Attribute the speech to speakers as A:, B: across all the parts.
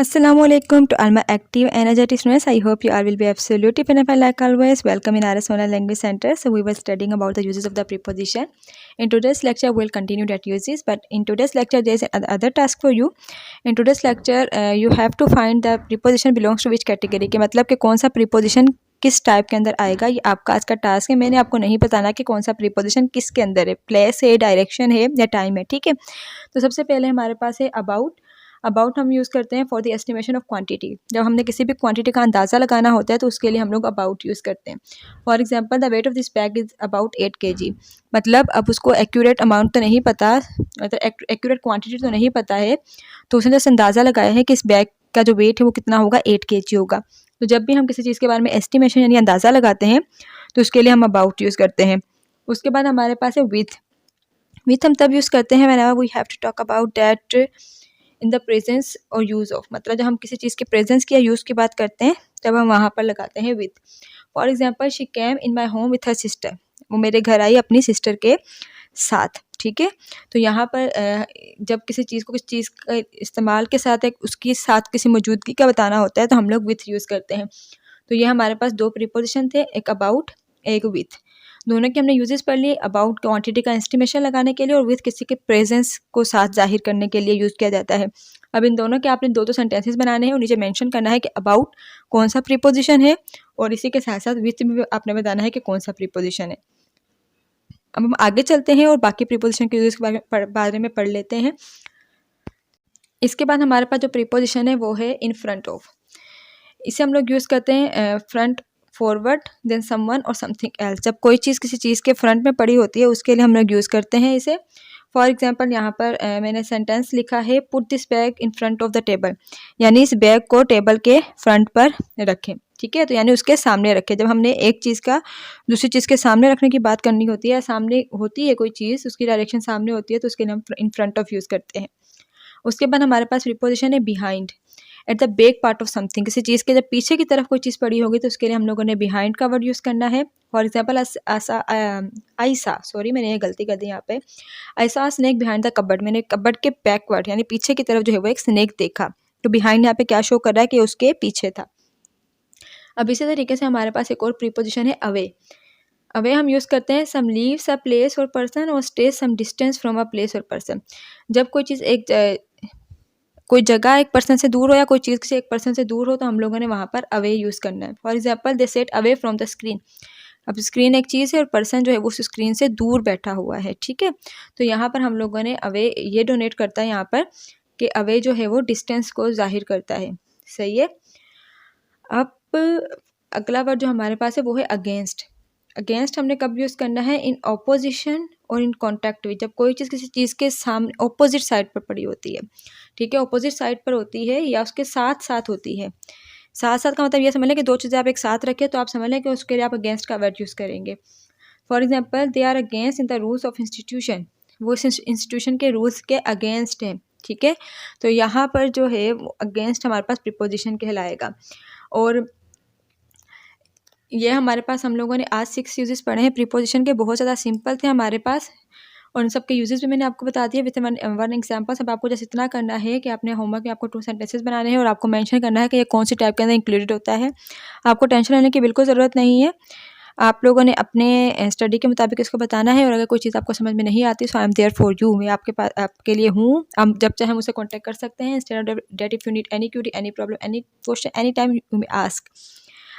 A: Assalamualaikum to all my active energetic students. I hope you all will be absolutely fine and like always. Welcome in RS Online Language Center. So we were studying about the uses of the preposition. In today's lecture, we'll continue that uses. But in today's lecture, there is another task for you. In today's lecture, you have to find the preposition belongs to which category. के मतलब कि कौन सा preposition किस type के अंदर आएगा, ये आपका आज का टास्क है। मैंने आपको नहीं बताना कि कौन सा प्रीपोजिशन किसके अंदर है, प्लेस है, डायरेक्शन है या टाइम है, ठीक है। तो सबसे पहले हमारे पास है अबाउट हम यूज़ करते हैं for the estimation of quantity. जब हमने किसी भी क्वांटिटी का अंदाज़ा लगाना होता है तो उसके लिए हम लोग अबाउट यूज़ करते हैं। For example the weight of this bag is about 8 kg। मतलब अब उसको एक्यूरेट अमाउंट तो नहीं पता, मतलब एक्यूरेट क्वांटिटी तो नहीं पता है, तो उसने जैसे अंदाज़ा लगाया है कि इस बैग का जो वेट है वो कितना होगा, 8 kg होगा। तो जब भी हम किसी चीज़ के बारे में एस्टिमेशन यानी अंदाज़ा लगाते हैं तो उसके लिए हम अबाउट यूज़ करते हैं। उसके बाद हमारे पास है विथ हम तब यूज़ करते हैं whenever we have to talk about that in the presence or use of. मतलब जब हम किसी चीज़ के प्रेजेंस की या यूज़ की बात करते हैं तब हम वहाँ पर लगाते हैं with. For example she came in my home with her sister. वो मेरे घर आई अपनी सिस्टर के साथ, ठीक है। तो यहाँ पर जब किसी चीज़ को किसी चीज़ का इस्तेमाल के साथ एक उसकी साथ किसी मौजूदगी का बताना होता है तो हम लोग विथ यूज़ करते हैं। तो ये हमारे पास दो प्रीपोजिशन थे, एक अबाउट एक विथ। दोनों के हमने यूजेस पढ़ लिए। अबाउट क्वांटिटी का एस्टिमेशन लगाने के लिए और विथ किसी के प्रेजेंस को साथ जाहिर करने के लिए यूज़ किया जाता है। अब इन दोनों के आपने दो सेंटेंसेस बनाने हैं और नीचे मेंशन करना है कि अबाउट कौन सा प्रीपोजिशन है और इसी के साथ साथ विथ भी आपने बताना है कि कौन सा प्रीपोजिशन है। अब हम आगे चलते हैं और बाकी प्रीपोजिशन के यूजेस के बारे में पढ़ लेते हैं। इसके बाद हमारे पास जो प्रीपोजिशन है वो है इन फ्रंट ऑफ। इसे हम लोग यूज़ करते हैं फ्रंट, फॉरवर्ड, देन समवन और समथिंग एल्स। जब कोई चीज़ किसी चीज़ के फ्रंट में पड़ी होती है उसके लिए हम लोग यूज़ करते हैं इसे। फॉर एग्जांपल यहाँ पर मैंने सेंटेंस लिखा है put this bag in front of the table, यानी इस बैग को टेबल के फ्रंट पर रखें, ठीक है। तो यानी उसके सामने रखें। जब हमने एक चीज़ का दूसरी चीज़ के सामने रखने की बात करनी होती है, सामने होती है कोई चीज़, उसकी डायरेक्शन सामने होती है, तो उसके लिए हम इन फ्रंट ऑफ यूज़ करते हैं। उसके बाद हमारे पास प्रीपोजिशन है behind, at the back part of something. किसी चीज़ के जब पीछे की तरफ कोई चीज़ पड़ी होगी तो उसके लिए हम लोगों ने बिहाइंड का वर्ड यूज़ करना है। फॉर एग्जाम्पल मैंने ये गलती कर दी यहाँ पे। आई सा स्नेक बिहाइंड द कबर्ड। मैंने कबर्ड के बैकवर्ड यानी पीछे की तरफ जो है वो एक स्नेक देखा। तो बिहाइंड यहाँ पे क्या शो कर रहा है कि उसके पीछे था। अब इसी तरीके से हमारे पास एक और प्रीपोजिशन है अवे। अवे हम यूज़ करते हैं some leaves a place or person or stay some distance from a place or person. जब कोई चीज़ कोई जगह एक पर्सन से दूर हो या कोई चीज़ किसी एक पर्सन से दूर हो तो हम लोगों ने वहाँ पर अवे यूज़ करना है। For example they set away from the screen. अब स्क्रीन एक चीज़ है और पर्सन जो है वो उस स्क्रीन से दूर बैठा हुआ है, ठीक है। तो यहाँ पर हम लोगों ने अवे ये डोनेट करता है यहाँ पर कि अवे जो है वो डिस्टेंस को जाहिर करता है, सही है। अब अगला वर्ड जो हमारे पास है वो है अगेंस्ट। अगेंस्ट हमने कब यूज़ करना है, इन ऑपोजिशन और इन कॉन्टैक्ट विद। जब कोई चीज़ किसी चीज़ के सामने ऑपोजिट साइड पर पड़ी होती है, ठीक है, ऑपोजिट साइड पर होती है या उसके साथ साथ होती है। साथ साथ का मतलब ये समझ लें कि दो चीज़ें आप एक साथ रखें तो आप समझ लें कि उसके लिए आप अगेंस्ट का वर्ड यूज़ करेंगे। For example they are against in the rules of institution. वो इस इंस्टीट्यूशन के रूल्स के अगेंस्ट हैं, ठीक है। तो यहाँ पर जो है वो अगेंस्ट हमारे पास प्रीपोजिशन कहलाएगा। और ये हमारे पास हम लोगों ने आज 6 यूजेस पढ़े हैं प्रीपोजिशन के। बहुत ज़्यादा सिंपल थे हमारे पास और उन सब के यूजेस भी मैंने आपको बता दिए विथ वन एग्जाम्पल। अब आपको जैसे इतना करना है कि अपने होमवर्क में आपको 2 सेंटेंसेस बनाने हैं और आपको मेंशन करना है कि ये कौन सी टाइप के अंदर इंक्लूडेड होता है। आपको टेंशन लेने की बिल्कुल ज़रूरत नहीं है। आप लोगों ने अपने स्टडी के मुताबिक इसको बताना है और अगर कोई चीज़ आपको समझ में नहीं आती so I am there for you. मैं आपके पास आपके लिए हूँ। आप जब चाहे मुझसे कॉन्टैक्ट कर सकते हैं। Instead of that if you need any query, any problem, any question, any time you may ask,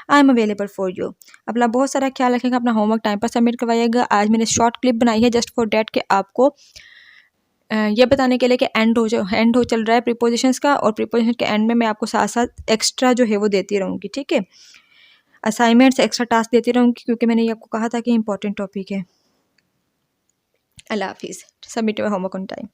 A: I am available for you. अपना बहुत सारा ख्याल रखेगा, अपना होमवर्क टाइम पर सबमिट करवाइएगा। आज मैंने शॉर्ट क्लिप बनाई है जस्ट फॉर डैट कि आपको ये बताने के लिए कि एंड हो चल रहा है प्रीपोजिशंस का और प्रीपोजिशन के एंड में मैं आपको साथ साथ एक्स्ट्रा जो है वो देती रहूँगी, ठीक है। असाइनमेंट्स एक्स्ट्रा टास्क देती रहूँगी क्योंकि मैंने ये आपको कहा था कि इंपॉर्टेंट टॉपिक है। अल्लाह हाफिज़। Submit your homework on time.